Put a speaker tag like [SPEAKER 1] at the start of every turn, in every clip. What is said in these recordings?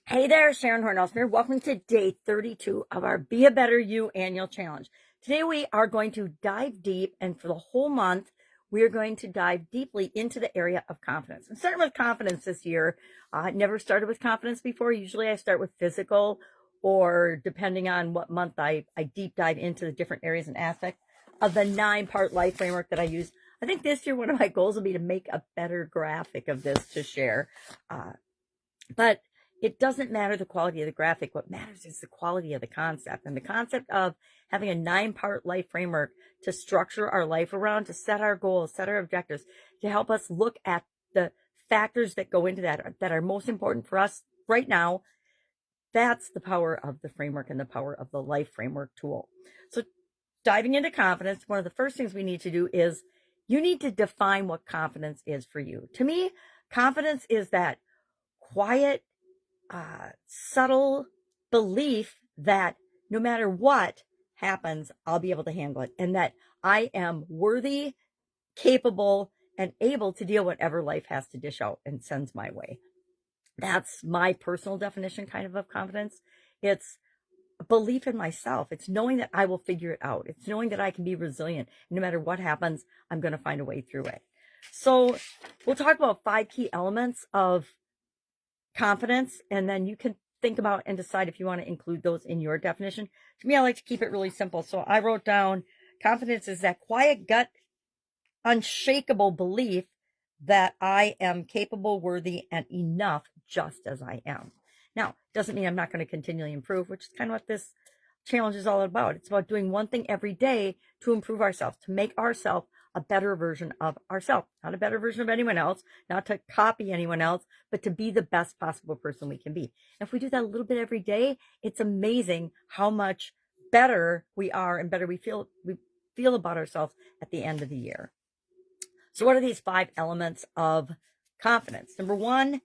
[SPEAKER 1] Hey there, Sharon Horne-Ellstrom here. Welcome to day 32 of our Be a Better You annual challenge. Today we are going to dive deep, and for the whole month, we are going to dive deeply into the area of confidence. I'm starting with confidence this year. I never started with confidence before. Usually I start with physical, or depending on what month I deep dive into the different areas and aspects of the 9-part life framework that I use. I think this year one of my goals will be to make a better graphic of this to share. But it doesn't matter the quality of the graphic. What matters is the quality of the concept. And the concept of having a 9-part life framework to structure our life around, to set our goals, set our objectives, to help us look at the factors that go into that are most important for us right now. That's the power of the framework and the power of the life framework tool. So diving into confidence, one of the first things we need to do is you need to define what confidence is for you. To me, confidence is that quiet, subtle belief that no matter what happens, I'll be able to handle it, and that I am worthy, capable, and able to deal with whatever life has to dish out and sends my way. That's my personal definition kind of confidence. It's a belief in myself. It's knowing that I will figure it out. It's knowing that I can be resilient. No matter what happens, I'm going to find a way through it. So we'll talk about 5 key elements of confidence, and then you can think about and decide if you want to include those in your definition. To me, I like to keep it really simple. So I wrote down confidence is that quiet gut, unshakable belief that I am capable, worthy, and enough just as I am. Now, it doesn't mean I'm not going to continually improve, which is kind of what this challenge is all about. It's about doing one thing every day to improve ourselves, to make ourselves a better version of ourselves, not a better version of anyone else, not to copy anyone else, but to be the best possible person we can be. And if we do that a little bit every day, it's amazing how much better we are and better we feel about ourselves at the end of the year. So what are these 5 elements of confidence? Number 1,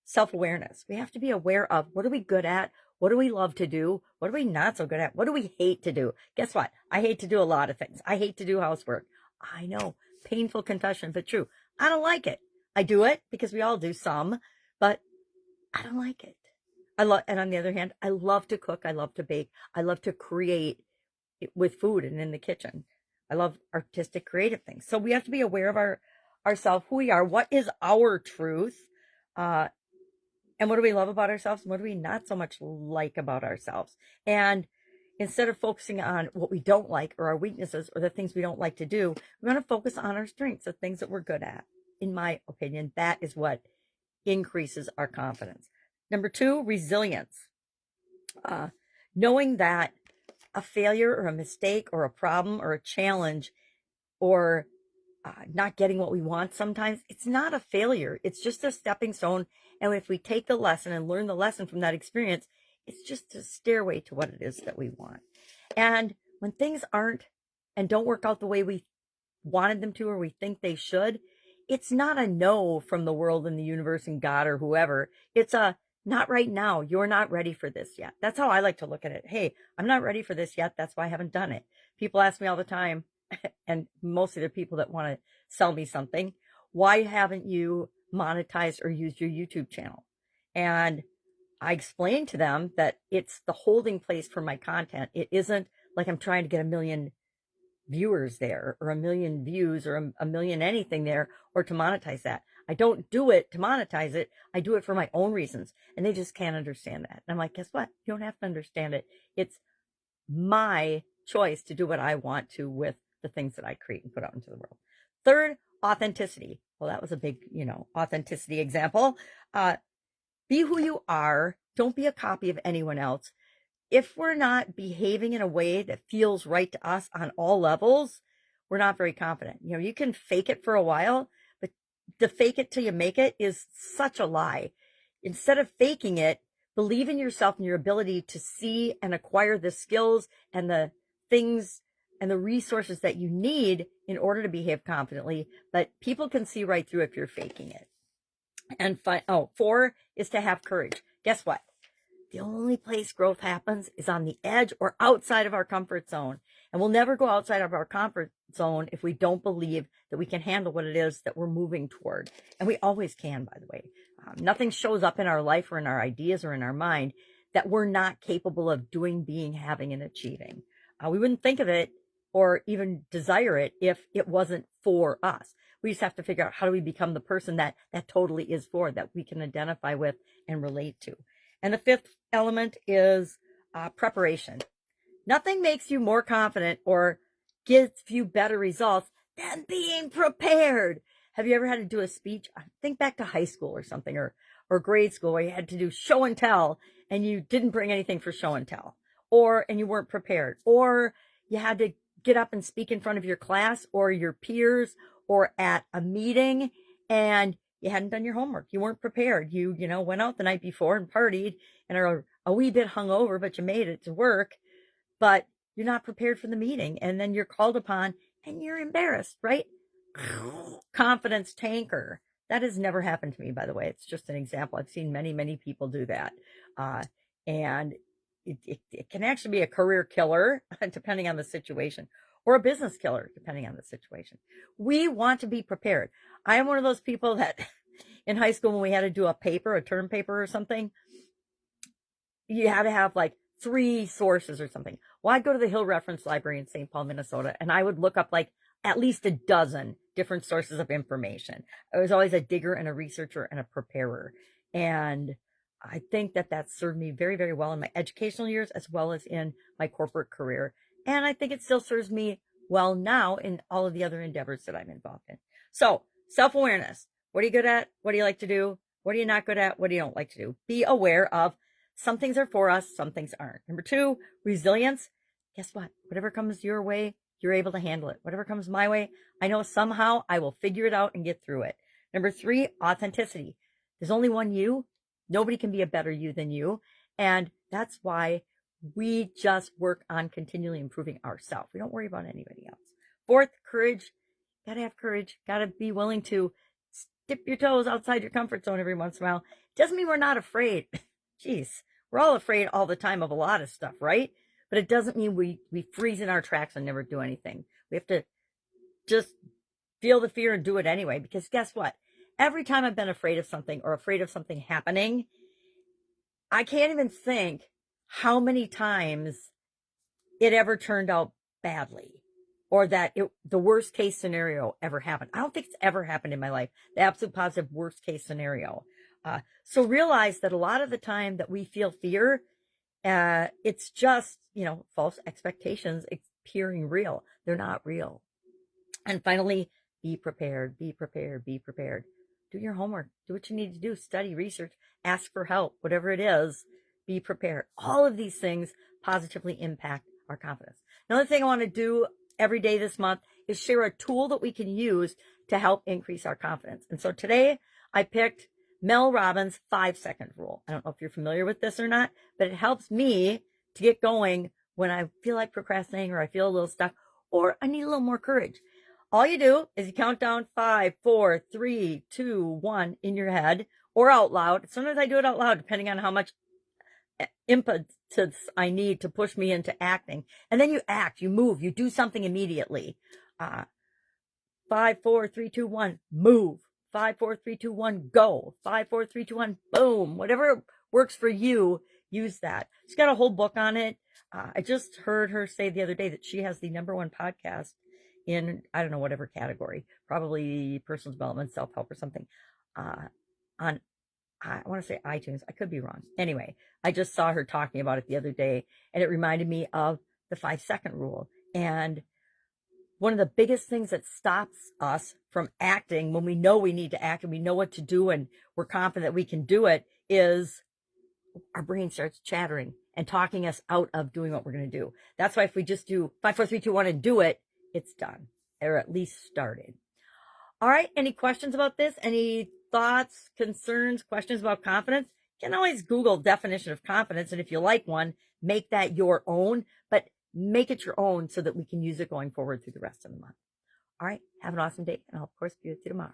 [SPEAKER 1] self-awareness. We have to be aware of what are we good at? What do we love to do? What are we not so good at? What do we hate to do? Guess what? I hate to do a lot of things. I hate to do housework. I know, painful confession, but true. I don't like it. I do it because we all do some, but I don't like it. And on the other hand, I love to cook. I love to bake. I love to create with food and in the kitchen. I love artistic, creative things. So we have to be aware of ourselves, who we are, what is our truth, and what do we love about ourselves, and what do we not so much like about ourselves. And instead of focusing on what we don't like or our weaknesses or the things we don't like to do, we're going to focus on our strengths, the things that we're good at. In my opinion, that is what increases our confidence. Number 2, resilience. Knowing that a failure or a mistake or a problem or a challenge or not getting what we want sometimes, it's not a failure. It's just a stepping stone. And if we take the lesson and learn the lesson from that experience, it's just a stairway to what it is that we want. And when things aren't and don't work out the way we wanted them to or we think they should, it's not a no from the world and the universe and God or whoever. It's a not right now. You're not ready for this yet. That's how I like to look at it. Hey, I'm not ready for this yet. That's why I haven't done it. People ask me all the time, and mostly they're people that want to sell me something. Why haven't you monetized or used your YouTube channel? And I explain to them that it's the holding place for my content. It isn't like I'm trying to get 1 million viewers there or 1 million views or a million anything there or to monetize that. I don't do it to monetize it. I do it for my own reasons. And they just can't understand that. And I'm like, guess what? You don't have to understand it. It's my choice to do what I want to with the things that I create and put out into the world. 3rd, authenticity. Well, that was a big, authenticity example. Be who you are. Don't be a copy of anyone else. If we're not behaving in a way that feels right to us on all levels, we're not very confident. You can fake it for a while, but to fake it till you make it is such a lie. Instead of faking it, believe in yourself and your ability to see and acquire the skills and the things and the resources that you need in order to behave confidently. But people can see right through if you're faking it. And 4 is to have courage. Guess what? The only place growth happens is on the edge or outside of our comfort zone. And we'll never go outside of our comfort zone if we don't believe that we can handle what it is that we're moving toward. And we always can, by the way. Nothing shows up in our life or in our ideas or in our mind that we're not capable of doing, being, having, and achieving. We wouldn't think of it or even desire it if it wasn't for us. We just have to figure out how do we become the person that totally is for, that we can identify with and relate to. And the fifth element is preparation. Nothing makes you more confident or gives you better results than being prepared. Have you ever had to do a speech? Think back to high school or something, or grade school, where you had to do show and tell and you didn't bring anything for show and tell, and you weren't prepared, or you had to get up and speak in front of your class or your peers or at a meeting and you hadn't done your homework. You weren't prepared. You went out the night before and partied and are a wee bit hungover, but you made it to work, but you're not prepared for the meeting. And then you're called upon and you're embarrassed, right? Confidence tanker. That has never happened to me, by the way. It's just an example. I've seen many, many people do that. And it can actually be a career killer, depending on the situation, or a business killer, depending on the situation. We want to be prepared. I am one of those people that in high school, when we had to do a paper, a term paper or something, you had to have like 3 sources or something. Well, I'd go to the Hill Reference Library in St. Paul, Minnesota, and I would look up like at least a dozen different sources of information. I was always a digger and a researcher and a preparer. And I think that served me very, very well in my educational years as well as in my corporate career. And I think it still serves me well now in all of the other endeavors that I'm involved in. So, self-awareness. What are you good at? What do you like to do? What are you not good at? What do you don't like to do? Be aware of some things are for us, some things aren't. Number 2, resilience. Guess what? Whatever comes your way, you're able to handle it. Whatever comes my way, I know somehow I will figure it out and get through it. Number 3, authenticity. There's only one you. Nobody can be a better you than you. And that's why we just work on continually improving ourselves. We don't worry about anybody else. 4th, courage. Gotta have courage. Gotta be willing to dip your toes outside your comfort zone every once in a while. Doesn't mean we're not afraid. Jeez, we're all afraid all the time of a lot of stuff, right? But it doesn't mean we freeze in our tracks and never do anything. We have to just feel the fear and do it anyway. Because guess what? Every time I've been afraid of something or afraid of something happening, I can't even think how many times it ever turned out badly or that the worst case scenario ever happened. I don't think it's ever happened in my life. The absolute positive worst case scenario. So realize that a lot of the time that we feel fear, it's just, false expectations appearing real. They're not real. And finally, be prepared, be prepared, be prepared. Do your homework. Do what you need to do. Study, research, ask for help, whatever it is. Be prepared. All of these things positively impact our confidence. Another thing I want to do every day this month is share a tool that we can use to help increase our confidence. And so today I picked Mel Robbins' 5-second rule. I don't know if you're familiar with this or not, but it helps me to get going when I feel like procrastinating or I feel a little stuck or I need a little more courage. All you do is you count down 5, 4, 3, 2, 1 in your head or out loud. Sometimes I do it out loud depending on how much impetus I need to push me into acting. And then you act, you move, you do something immediately. 5, 4, 3, 2, 1, move. 5, 4, 3, 2, 1, go. 5, 4, 3, 2, 1, boom. Whatever works for you, use that. She's got a whole book on it. I just heard her say the other day that she has the #1 podcast in, I don't know, whatever category, probably personal development, self-help or something, on, I want to say iTunes. I could be wrong. Anyway, I just saw her talking about it the other day and it reminded me of the 5-second rule. And one of the biggest things that stops us from acting when we know we need to act and we know what to do and we're confident that we can do it is our brain starts chattering and talking us out of doing what we're going to do. That's why if we just do 5, 4, 3, 2, 1 and do it, it's done, or at least started. All right. Any questions about this? Any thoughts, concerns, questions about confidence? You can always Google definition of confidence. And if you like one, make that your own, but make it your own so that we can use it going forward through the rest of the month. All right. Have an awesome day. And I'll, of course, be with you tomorrow.